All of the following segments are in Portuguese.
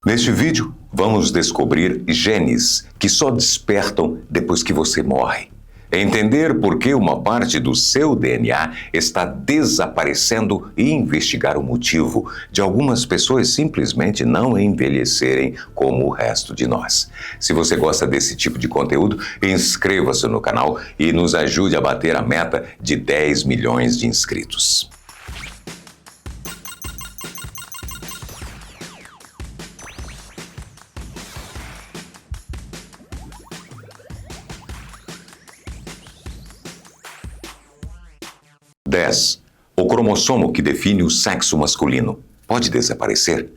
Neste vídeo, vamos descobrir genes que só despertam depois que você morre. Entender por que uma parte do seu DNA está desaparecendo e investigar o motivo de algumas pessoas simplesmente não envelhecerem como o resto de nós. Se você gosta desse tipo de conteúdo, inscreva-se no canal e nos ajude a bater a meta de 10 milhões de inscritos. O cromossomo que define o sexo masculino pode desaparecer?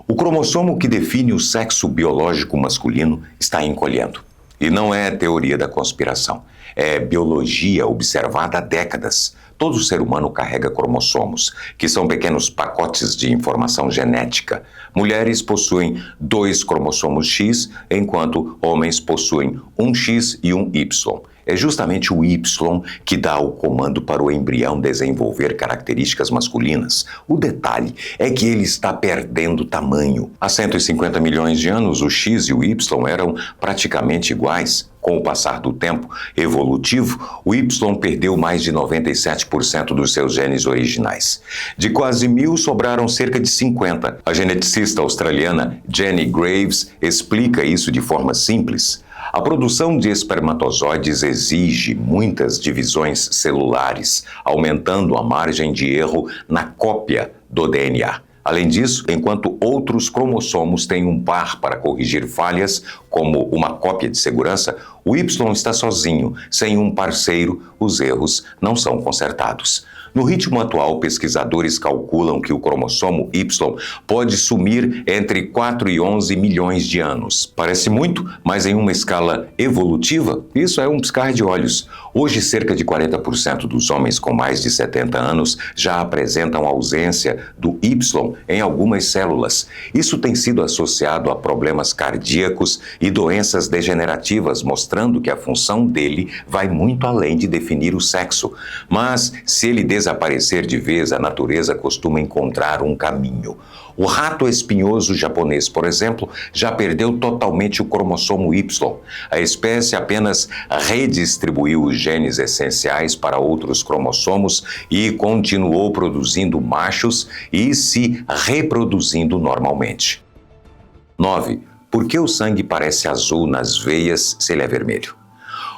O cromossomo que define o sexo biológico masculino está encolhendo. E não é teoria da conspiração, é biologia observada há décadas. Todo ser humano carrega cromossomos, que são pequenos pacotes de informação genética. Mulheres possuem 2 cromossomos X, enquanto homens possuem um X e um Y. É justamente o Y que dá o comando para o embrião desenvolver características masculinas. O detalhe é que ele está perdendo tamanho. Há 150 milhões de anos, o X e o Y eram praticamente iguais. Com o passar do tempo evolutivo, o Y perdeu mais de 97% dos seus genes originais. De quase 1.000, sobraram cerca de 50. A geneticista australiana Jenny Graves explica isso de forma simples. A produção de espermatozoides exige muitas divisões celulares, aumentando a margem de erro na cópia do DNA. Além disso, enquanto outros cromossomos têm um par para corrigir falhas, como uma cópia de segurança, o Y está sozinho. Sem um parceiro, os erros não são consertados. No ritmo atual, pesquisadores calculam que o cromossomo Y pode sumir entre 4 e 11 milhões de anos. Parece muito, mas em uma escala evolutiva, isso é um piscar de olhos. Hoje, cerca de 40% dos homens com mais de 70 anos já apresentam ausência do Y em algumas células. Isso tem sido associado a problemas cardíacos e doenças degenerativas, mostrando que a função dele vai muito além de definir o sexo. Mas, se ele desaparecer de vez, a natureza costuma encontrar um caminho. O rato espinhoso japonês, por exemplo, já perdeu totalmente o cromossomo Y. A espécie apenas redistribuiu os genes essenciais para outros cromossomos e continuou produzindo machos e se reproduzindo normalmente. 9. Por que o sangue parece azul nas veias se ele é vermelho?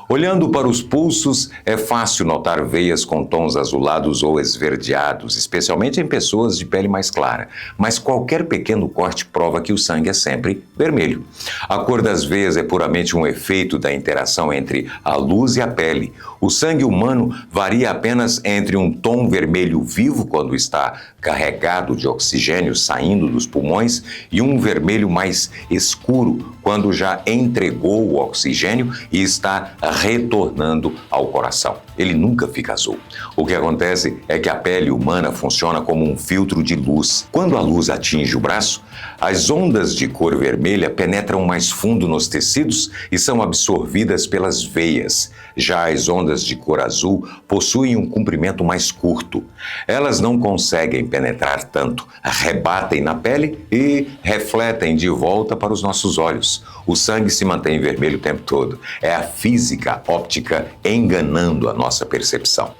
Olhando para os pulsos, é fácil notar veias com tons azulados ou esverdeados, especialmente em pessoas de pele mais clara. Mas qualquer pequeno corte prova que o sangue é sempre vermelho. A cor das veias é puramente um efeito da interação entre a luz e a pele. O sangue humano varia apenas entre um tom vermelho vivo, quando está carregado de oxigênio saindo dos pulmões, e um vermelho mais escuro, quando já entregou o oxigênio e está retornando ao coração. Ele nunca fica azul. O que acontece é que a pele humana funciona como um filtro de luz. Quando a luz atinge o braço, as ondas de cor vermelha penetram mais fundo nos tecidos e são absorvidas pelas veias. Já as ondas de cor azul possuem um comprimento mais curto. Elas não conseguem penetrar tanto, rebatem na pele e refletem de volta para os nossos olhos. O sangue se mantém vermelho o tempo todo. É a física óptica enganando a nossa percepção.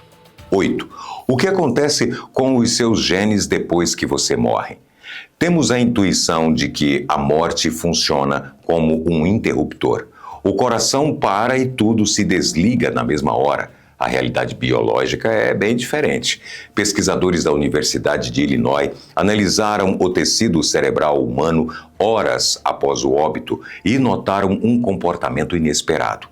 8. O que acontece com os seus genes depois que você morre? Temos a intuição de que a morte funciona como um interruptor. O coração para e tudo se desliga na mesma hora. A realidade biológica é bem diferente. Pesquisadores da Universidade de Illinois analisaram o tecido cerebral humano horas após o óbito e notaram um comportamento inesperado.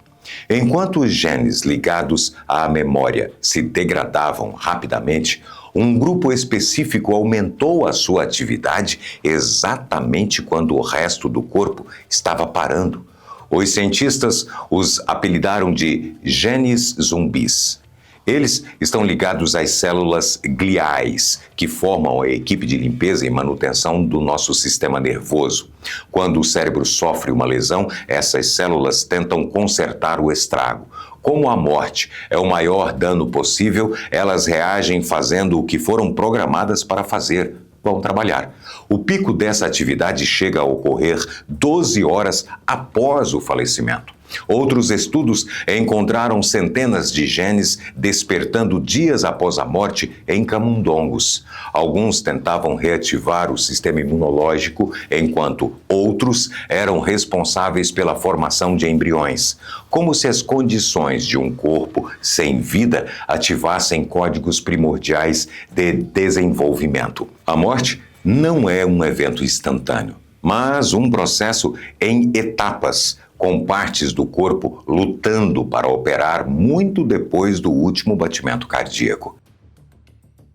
Enquanto os genes ligados à memória se degradavam rapidamente, um grupo específico aumentou a sua atividade exatamente quando o resto do corpo estava parando. Os cientistas os apelidaram de genes zumbis. Eles estão ligados às células gliais, que formam a equipe de limpeza e manutenção do nosso sistema nervoso. Quando o cérebro sofre uma lesão, essas células tentam consertar o estrago. Como a morte é o maior dano possível, elas reagem fazendo o que foram programadas para fazer: vão trabalhar. O pico dessa atividade chega a ocorrer 12 horas após o falecimento. Outros estudos encontraram centenas de genes despertando dias após a morte em camundongos. Alguns tentavam reativar o sistema imunológico, enquanto outros eram responsáveis pela formação de embriões, como se as condições de um corpo sem vida ativassem códigos primordiais de desenvolvimento. A morte não é um evento instantâneo, mas um processo em etapas, com partes do corpo lutando para operar muito depois do último batimento cardíaco.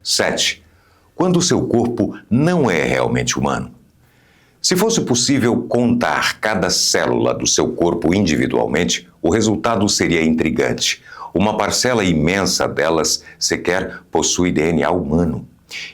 7. Quando o seu corpo não é realmente humano. Se fosse possível contar cada célula do seu corpo individualmente, o resultado seria intrigante. Uma parcela imensa delas sequer possui DNA humano.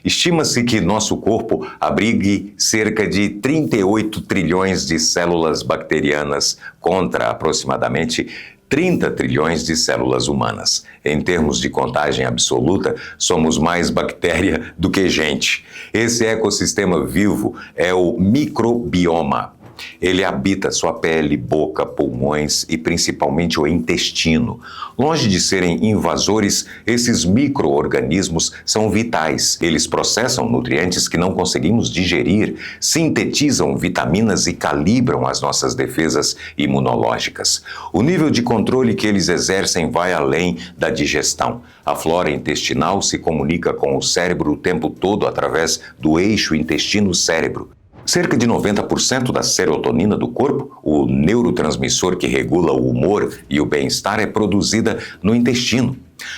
Estima-se que nosso corpo abrigue cerca de 38 trilhões de células bacterianas contra aproximadamente 30 trilhões de células humanas. Em termos de contagem absoluta, somos mais bactéria do que gente. Esse ecossistema vivo é o microbioma. Ele habita sua pele, boca, pulmões e principalmente o intestino. Longe de serem invasores, esses micro-organismos são vitais. Eles processam nutrientes que não conseguimos digerir, sintetizam vitaminas e calibram as nossas defesas imunológicas. O nível de controle que eles exercem vai além da digestão. A flora intestinal se comunica com o cérebro o tempo todo através do eixo intestino-cérebro. Cerca de 90% da serotonina do corpo, o neurotransmissor que regula o humor e o bem-estar, é produzida no intestino.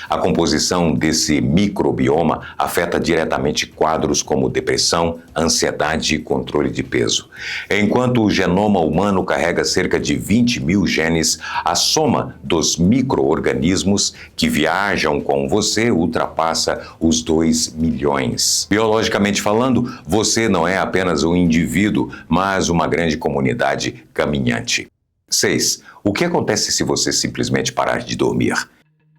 A composição desse microbioma afeta diretamente quadros como depressão, ansiedade e controle de peso. Enquanto o genoma humano carrega cerca de 20 mil genes, a soma dos micro-organismos que viajam com você ultrapassa os 2 milhões. Biologicamente falando, você não é apenas um indivíduo, mas uma grande comunidade caminhante. 6. O que acontece se você simplesmente parar de dormir?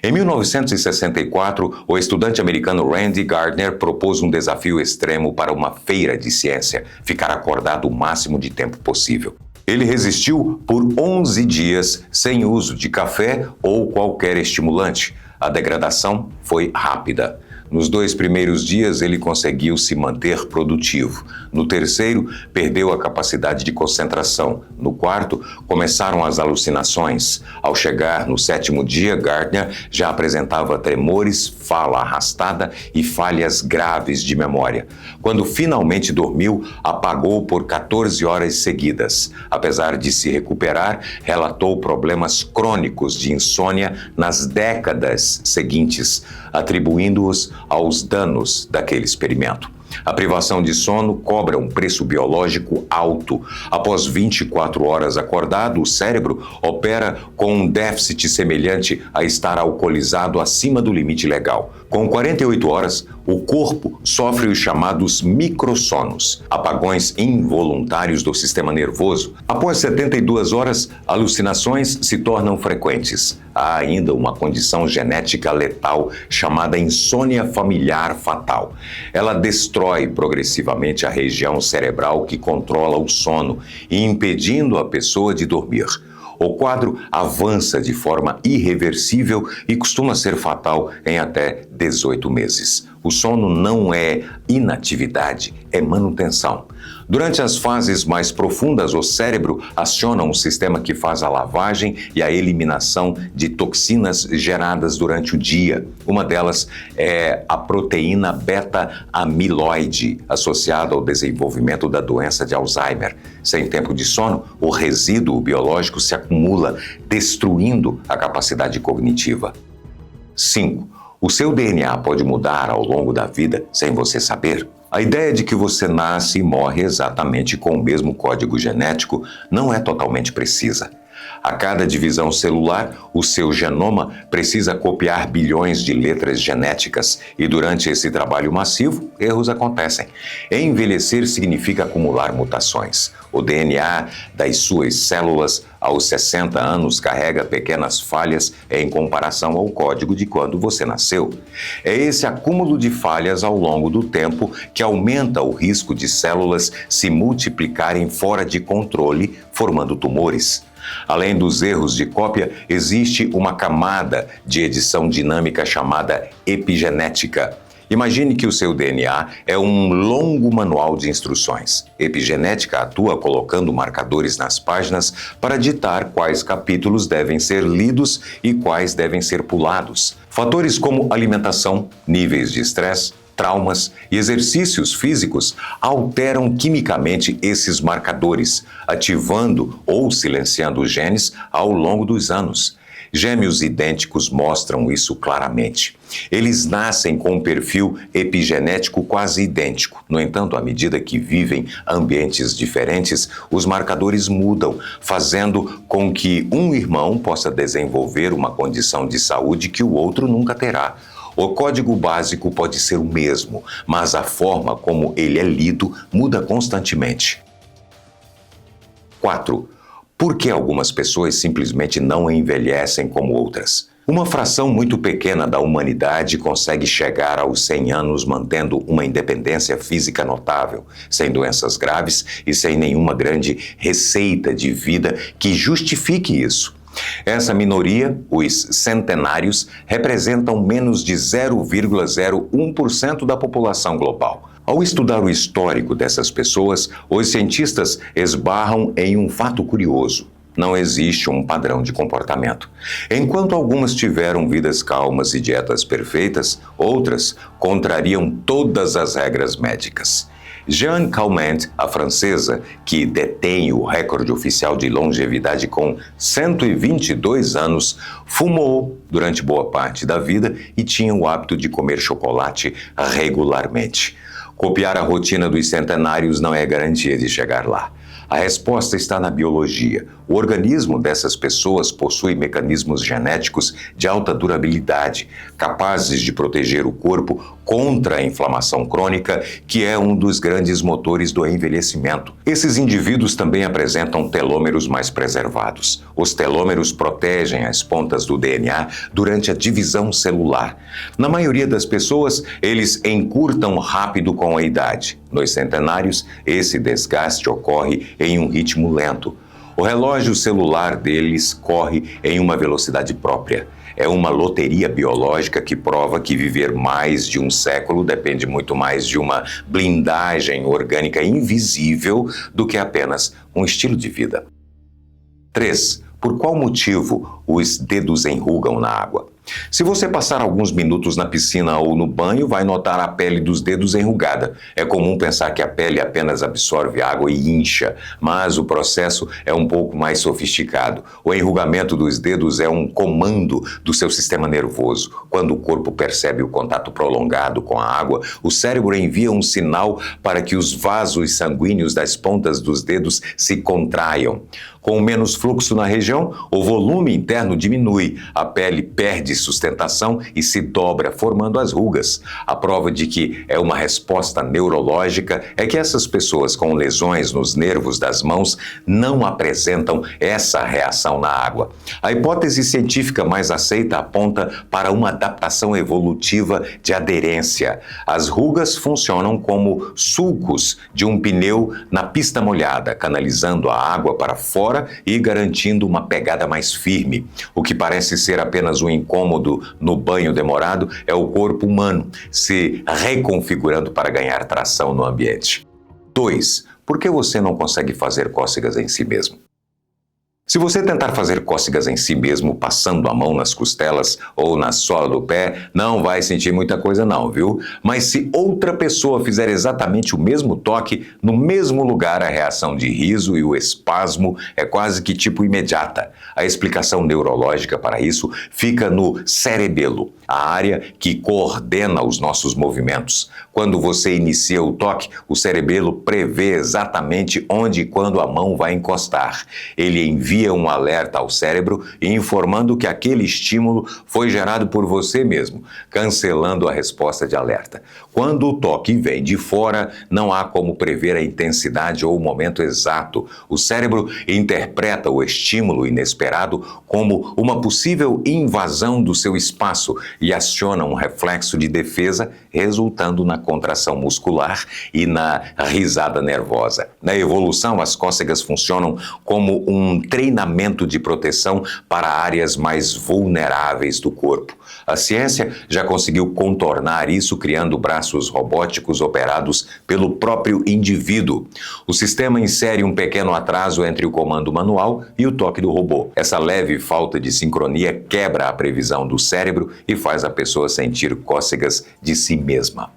Em 1964, o estudante americano Randy Gardner propôs um desafio extremo para uma feira de ciência: ficar acordado o máximo de tempo possível. Ele resistiu por 11 dias sem uso de café ou qualquer estimulante. A degradação foi rápida. Nos 2 primeiros dias, ele conseguiu se manter produtivo. No terceiro, perdeu a capacidade de concentração. No quarto, começaram as alucinações. Ao chegar no 7º dia, Gardner já apresentava tremores, fala arrastada e falhas graves de memória. Quando finalmente dormiu, apagou por 14 horas seguidas. Apesar de se recuperar, relatou problemas crônicos de insônia nas décadas seguintes, atribuindo-os aos danos daquele experimento. A privação de sono cobra um preço biológico alto. Após 24 horas acordado, o cérebro opera com um déficit semelhante a estar alcoolizado acima do limite legal. Com 48 horas, o corpo sofre os chamados microssonos, apagões involuntários do sistema nervoso. Após 72 horas, alucinações se tornam frequentes. Há ainda uma condição genética letal chamada insônia familiar fatal. Ela destrói progressivamente a região cerebral que controla o sono, impedindo a pessoa de dormir. O quadro avança de forma irreversível e costuma ser fatal em até 18 meses. O sono não é inatividade, é manutenção. Durante as fases mais profundas, o cérebro aciona um sistema que faz a lavagem e a eliminação de toxinas geradas durante o dia. Uma delas é a proteína beta-amiloide, associada ao desenvolvimento da doença de Alzheimer. Sem tempo de sono, o resíduo biológico se acumula, destruindo a capacidade cognitiva. 5. O seu DNA pode mudar ao longo da vida sem você saber. A ideia de que você nasce e morre exatamente com o mesmo código genético não é totalmente precisa. A cada divisão celular, o seu genoma precisa copiar bilhões de letras genéticas e durante esse trabalho massivo, erros acontecem. Envelhecer significa acumular mutações. O DNA das suas células aos 60 anos carrega pequenas falhas em comparação ao código de quando você nasceu. É esse acúmulo de falhas ao longo do tempo que aumenta o risco de células se multiplicarem fora de controle, formando tumores. Além dos erros de cópia, existe uma camada de edição dinâmica chamada epigenética. Imagine que o seu DNA é um longo manual de instruções. Epigenética atua colocando marcadores nas páginas para ditar quais capítulos devem ser lidos e quais devem ser pulados. Fatores como alimentação, níveis de estresse, traumas e exercícios físicos alteram quimicamente esses marcadores, ativando ou silenciando os genes ao longo dos anos. Gêmeos idênticos mostram isso claramente. Eles nascem com um perfil epigenético quase idêntico. No entanto, à medida que vivem ambientes diferentes, os marcadores mudam, fazendo com que um irmão possa desenvolver uma condição de saúde que o outro nunca terá. O código básico pode ser o mesmo, mas a forma como ele é lido muda constantemente. 4. Por que algumas pessoas simplesmente não envelhecem como outras? Uma fração muito pequena da humanidade consegue chegar aos 100 anos mantendo uma independência física notável, sem doenças graves e sem nenhuma grande receita de vida que justifique isso. Essa minoria, os centenários, representam menos de 0,01% da população global. Ao estudar o histórico dessas pessoas, os cientistas esbarram em um fato curioso. Não existe um padrão de comportamento. Enquanto algumas tiveram vidas calmas e dietas perfeitas, outras contrariam todas as regras médicas. Jeanne Calment, a francesa, que detém o recorde oficial de longevidade com 122 anos, fumou durante boa parte da vida e tinha o hábito de comer chocolate regularmente. Copiar a rotina dos centenários não é garantia de chegar lá. A resposta está na biologia. O organismo dessas pessoas possui mecanismos genéticos de alta durabilidade, capazes de proteger o corpo contra a inflamação crônica, que é um dos grandes motores do envelhecimento. Esses indivíduos também apresentam telômeros mais preservados. Os telômeros protegem as pontas do DNA durante a divisão celular. Na maioria das pessoas, eles encurtam rápido com a idade. Nos centenários, esse desgaste ocorre em um ritmo lento. O relógio celular deles corre em uma velocidade própria. É uma loteria biológica que prova que viver mais de um século depende muito mais de uma blindagem orgânica invisível do que apenas um estilo de vida. 3. Por qual motivo os dedos enrugam na água? Se você passar alguns minutos na piscina ou no banho, vai notar a pele dos dedos enrugada. É comum pensar que a pele apenas absorve água e incha, mas o processo é um pouco mais sofisticado. O enrugamento dos dedos é um comando do seu sistema nervoso. Quando o corpo percebe o contato prolongado com a água, o cérebro envia um sinal para que os vasos sanguíneos das pontas dos dedos se contraiam. Com menos fluxo na região, o volume interno diminui, a pele perde sustentação e se dobra, formando as rugas. A prova de que é uma resposta neurológica é que essas pessoas com lesões nos nervos das mãos não apresentam essa reação na água. A hipótese científica mais aceita aponta para uma adaptação evolutiva de aderência. As rugas funcionam como sulcos de um pneu na pista molhada, canalizando a água para fora e garantindo uma pegada mais firme. O que parece ser apenas um incômodo no banho demorado é o corpo humano se reconfigurando para ganhar tração no ambiente. 2. Por que você não consegue fazer cócegas em si mesmo? Se você tentar fazer cócegas em si mesmo, passando a mão nas costelas ou na sola do pé, não vai sentir muita coisa não, viu? Mas se outra pessoa fizer exatamente o mesmo toque, no mesmo lugar, a reação de riso e o espasmo é quase que tipo imediata. A explicação neurológica para isso fica no cerebelo, a área que coordena os nossos movimentos. Quando você inicia o toque, o cerebelo prevê exatamente onde e quando a mão vai encostar. Ele envia um alerta ao cérebro informando que aquele estímulo foi gerado por você mesmo, cancelando a resposta de alerta. Quando o toque vem de fora, não há como prever a intensidade ou o momento exato. O cérebro interpreta o estímulo inesperado como uma possível invasão do seu espaço e aciona um reflexo de defesa, resultando na contração muscular e na risada nervosa. Na evolução, as cócegas funcionam como um treinamento de proteção para áreas mais vulneráveis do corpo. A ciência já conseguiu contornar isso criando braços robóticos operados pelo próprio indivíduo. O sistema insere um pequeno atraso entre o comando manual e o toque do robô. Essa leve falta de sincronia quebra a previsão do cérebro e faz a pessoa sentir cócegas de si mesma.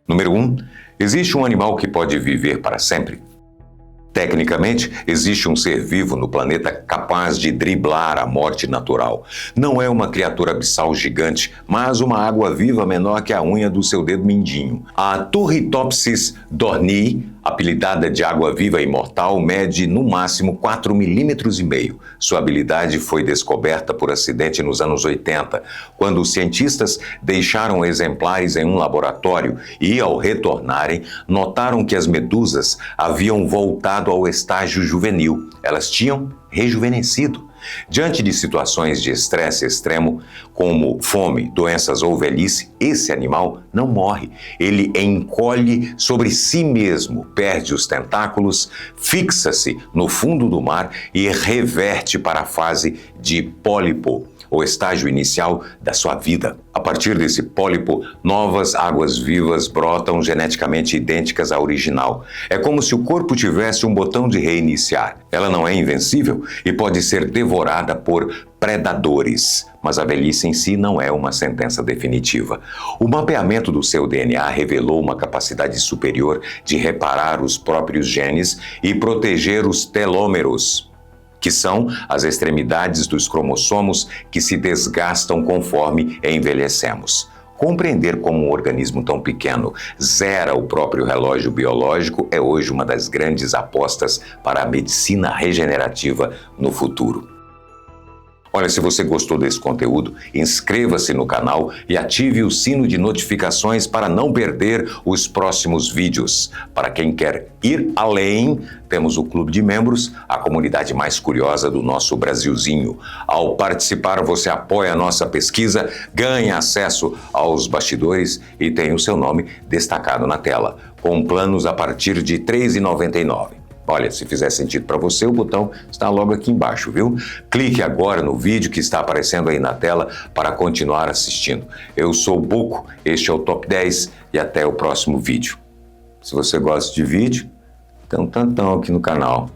Número 1. Existe um animal que pode viver para sempre? Tecnicamente, existe um ser vivo no planeta capaz de driblar a morte natural. Não é uma criatura abissal gigante, mas uma água-viva menor que a unha do seu dedo mindinho. A Turritopsis dornii, apelidada de água-viva imortal, mede no máximo 4,5 milímetros. Sua habilidade foi descoberta por acidente nos anos 80, quando os cientistas deixaram exemplares em um laboratório e, ao retornarem, notaram que as medusas haviam voltado ao estágio juvenil. Elas tinham rejuvenescido. Diante de situações de estresse extremo, como fome, doenças ou velhice, esse animal não morre. Ele encolhe sobre si mesmo, perde os tentáculos, fixa-se no fundo do mar e reverte para a fase de pólipo, o estágio inicial da sua vida. A partir desse pólipo, novas águas-vivas brotam geneticamente idênticas à original. É como se o corpo tivesse um botão de reiniciar. Ela não é invencível e pode ser devorada por predadores, mas a velhice em si não é uma sentença definitiva. O mapeamento do seu DNA revelou uma capacidade superior de reparar os próprios genes e proteger os telômeros, que são as extremidades dos cromossomos que se desgastam conforme envelhecemos. Compreender como um organismo tão pequeno zera o próprio relógio biológico é hoje uma das grandes apostas para a medicina regenerativa no futuro. Olha, se você gostou desse conteúdo, inscreva-se no canal e ative o sino de notificações para não perder os próximos vídeos. Para quem quer ir além, temos o Clube de Membros, a comunidade mais curiosa do nosso Brasilzinho. Ao participar, você apoia a nossa pesquisa, ganha acesso aos bastidores e tem o seu nome destacado na tela, com planos a partir de R$ 3,99. Olha, se fizer sentido para você, o botão está logo aqui embaixo, viu? Clique agora no vídeo que está aparecendo aí na tela para continuar assistindo. Eu sou o Buco, este é o Top 10 e até o próximo vídeo. Se você gosta de vídeo, tem um tantão aqui no canal.